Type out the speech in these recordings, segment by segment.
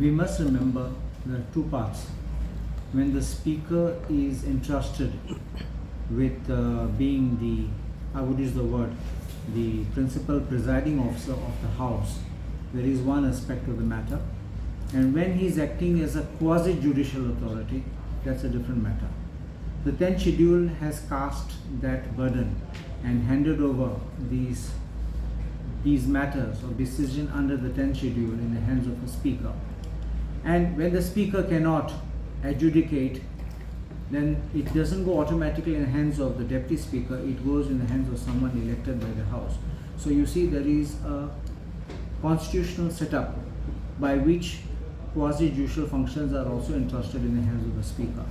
we must remember there are two parts. When the speaker is entrusted with being the, I would use the word, the principal presiding officer of the House, there is one aspect of the matter. And when he is acting as a quasi-judicial authority, that's a different matter. The 10th schedule has cast that burden and handed over these matters of decision under the 10th schedule in the hands of a speaker. And when the speaker cannot adjudicate, then it doesn't go automatically in the hands of the deputy speaker, it goes in the hands of someone elected by the House. So you see there is a constitutional setup by which quasi-judicial functions are also entrusted in the hands of the speaker.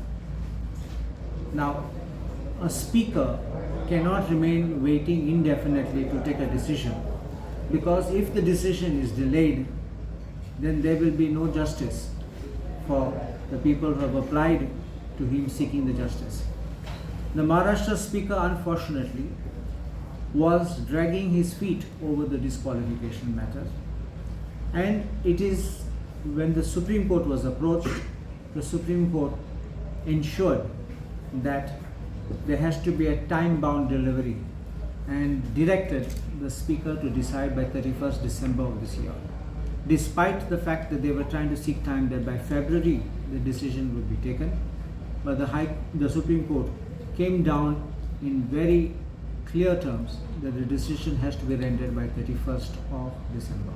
Now, a speaker cannot remain waiting indefinitely to take a decision, because if the decision is delayed, then there will be no justice for the people who have applied to him seeking the justice. The Maharashtra speaker, unfortunately, was dragging his feet over the disqualification matter, and it is when the Supreme Court was approached, the Supreme Court ensured that there has to be a time-bound delivery and directed the speaker to decide by 31st December of this year. Despite the fact that they were trying to seek time that by February the decision would be taken, but the Supreme Court came down in very clear terms that the decision has to be rendered by 31st of December.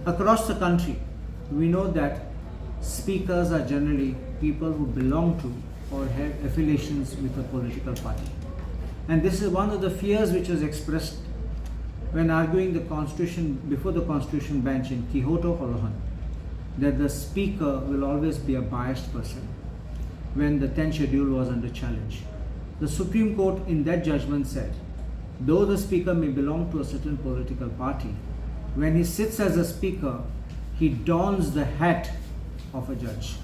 Across the country, we know that speakers are generally people who belong to or have affiliations with a political party. And this is one of the fears which was expressed when arguing the Constitution before the Constitution bench in Quixote Holohan, that the speaker will always be a biased person when the 10th schedule was under challenge. The Supreme Court in that judgment said, though the speaker may belong to a certain political party, when he sits as a speaker, he dons the hat of a judge.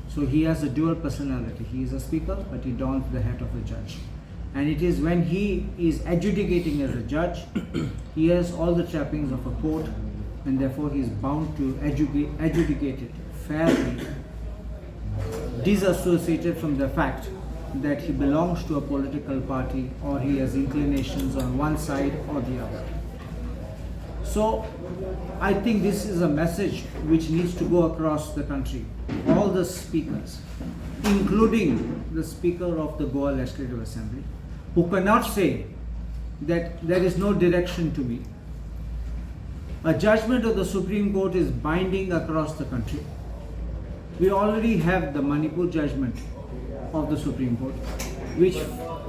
So he has a dual personality. He is a speaker, but he dons the hat of a judge. And it is when he is adjudicating as a judge, he has all the trappings of a court, and therefore he is bound to adjudicate it fairly, disassociated from the fact that he belongs to a political party or he has inclinations on one side or the other. So I think this is a message which needs to go across the country. All the speakers, including the Speaker of the Goa Legislative Assembly, who cannot say that there is no direction to me. A judgment of the Supreme Court is binding across the country. We already have the Manipur judgment of the Supreme Court, which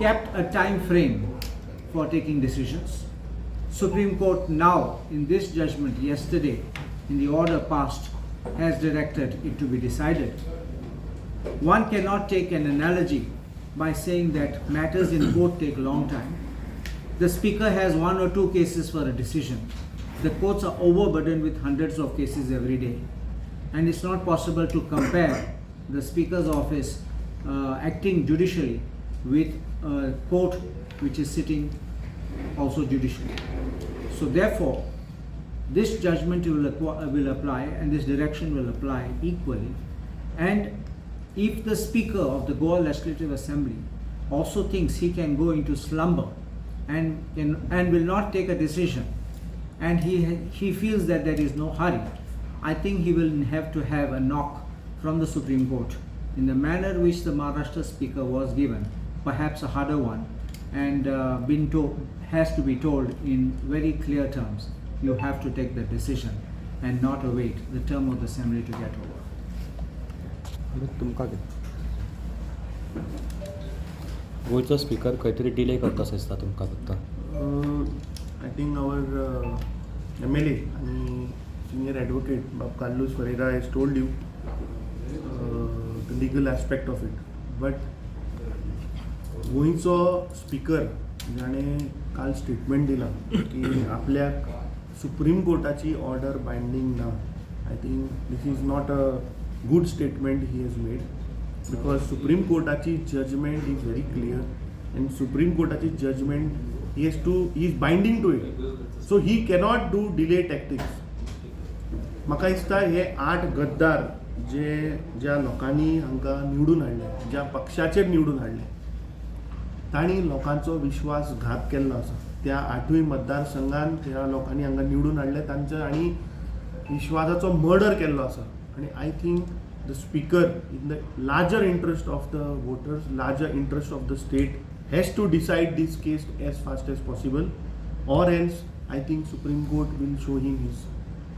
kept a time frame for taking decisions. Supreme Court now, in this judgment yesterday, in the order passed, has directed it to be decided. One cannot take an analogy by saying that matters in court take a long time. The speaker has one or two cases for a decision. The courts are overburdened with hundreds of cases every day. And it's not possible to compare the speaker's office acting judicially with a court which is sitting also judicially. So therefore, this judgment will apply and this direction will apply equally. And if the Speaker of the Goa Legislative Assembly also thinks he can go into slumber and will not take a decision, and he feels that there is no hurry, I think he will have to have a knock from the Supreme Court in the manner which the Maharashtra Speaker was given, perhaps a harder one, and has to be told in very clear terms, you have to take the decision and not await the term of the Assembly to get over. तुमकां गोयचो speaker खंय तरी delay करता दिसता तुमकां फक्त. I think our MLA and senior advocate Bob Carlos Ferreira has told you the legal aspect of it. But गोयचो speaker जाणें काल स्टेटमेंट दिला की आपल्याक सुप्रीम कोर्टाची ऑर्डर बाइंडिंग ना. I think this is not a good statement he has made, because Supreme Courtachi judgment is very clear, and Supreme Courtachi judgment he is binding to it, so he cannot do delay tactics. म्हाका दिसता हे 8 गद्दार ज्या लोकांनी हांकां निवडून हाडले, ज्या पक्षाचेर निवडून हाडले, तांणी लोकांचो विश्वासघात केल्लो आसा. त्या 8य मतदारसंघान त्या लोकांनी हांगा निवडून हाडले, तांचो आनी विश्वासाचो मर्डर केल्लो आसा. आनी I think the speaker in the larger interest of the voters, larger interest of the state has to decide this case as fast as possible, or else I think Supreme Court will show him his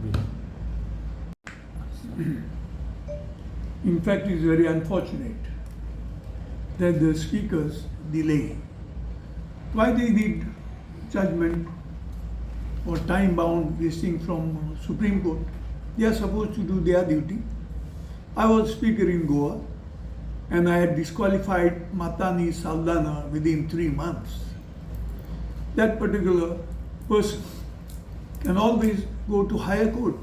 way. In fact, it's very unfortunate that the speakers delay. Why they need judgment or time-bound this thing from Supreme Court? They are supposed to do their duty. I was speaker in Goa, and I had disqualified Matani Saldana within 3 months. That particular person can always go to higher court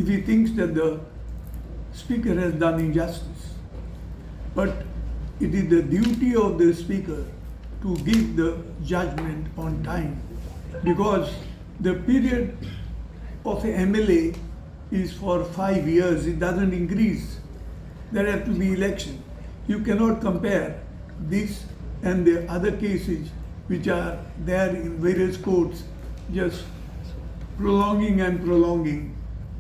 if he thinks that the speaker has done injustice. But it is the duty of the speaker to give the judgment on time, because the period of a MLA is for 5 years. It doesn't increase. There have to be election. You cannot compare this and the other cases which are there in various courts, just prolonging and prolonging.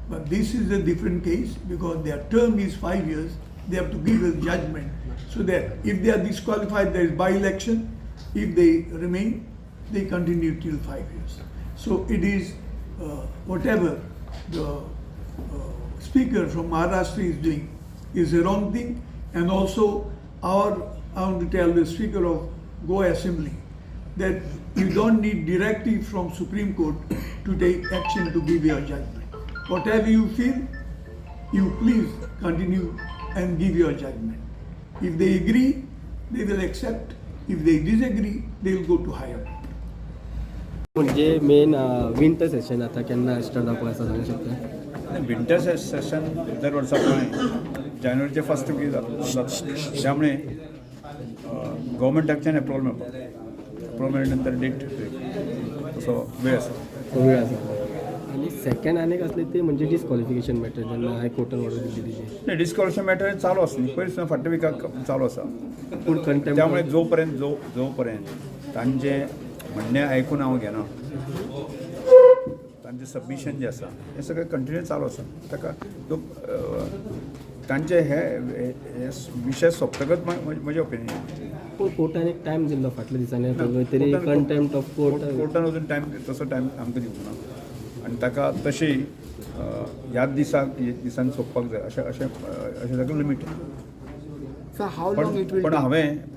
But this is a different case because their term is 5 years. They have to give a judgment so that if they are disqualified, there is by-election. If they remain, they continue till 5 years. So it is whatever the speaker from Maharashtra is doing is a wrong thing. And also I want to tell the Speaker of Goa Assembly that you don't need directive from Supreme Court to take action to give your judgment. Whatever you feel, you please continue and give your judgment. If they agree, they will accept. If they disagree, they will go to higher court. म्हणजे main winter session आता केन्ना start जावपाक आसा सांगूंक शकता? Winter session दर वर्सा जानेवारीचे first week जाता. त्यामुळे गव्हर्मेंटाच्यान approval मेळपाक, अप्रुवल मेळ्ळे नंतर डेट तसो वेळ आसा. आणि सेकंड आनी कसले ते म्हणजे डिस्क्वॉलिफिकेशन मॅटर जेन्ना हायकोर्टान ऑर्डर दिली तेजी डिस्कॉलिफिकेशन मॅटर चालू आसा न्ही, पयलीं फाटल्या विकाक चालू आसा. पूण कंटेम्प्ट त्यामुळे जोपर्यंत तांचे म्हणणें आयकून हांव घेना, तांचें सबमिशन जें आसा हें सगळें कंटिन्यू चालू आसा. ताका तांचे हे विशय सोंपतकच म्हजें ओपिनियन. पूण कोर्टान एक टायम दिल्लो फाटल्या दिसांनी खंय तरी कंटेम्प्ट ऑफ कोर्टान अजून तसो टायम आमकां दिवंक ना. आनी ताका तशी ह्याच दिसान सोंपपाक जाय अशें ताका लिमीट. पण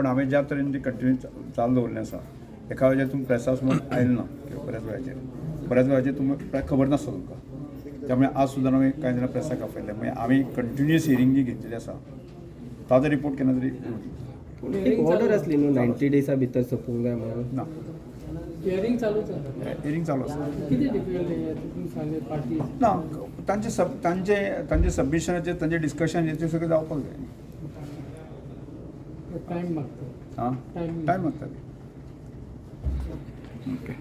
हांवें ज्या तरेन ती कंटिन्यू चालू दवरलें आसा, एका वेळाचेर तुमकां प्रेसा समोर आयलें ना किंवा बऱ्याच वेळाचेर तुमकां खबर नासता तुमकां. त्यामुळे आज सुद्दां हांवें कांय जाणां प्रेसाक आपयलें. मागीर हांवें कंटिन्युअस हियरींग जी घेतलेली आसा ताजो रिपोर्ट केन्ना तरी एक ऑर्डर आसली न्हू 90 डेजा भितर सोंपूंक जाय म्हणून. ना, हियरिंग चालू आसा. किती डिफिकल्ट पार्टी ना, तांचे सबमिशनाचेर तांचे डिस्कशन हें सगळें जावपाक जाय. टायम मागता. टायम मागता. ओके.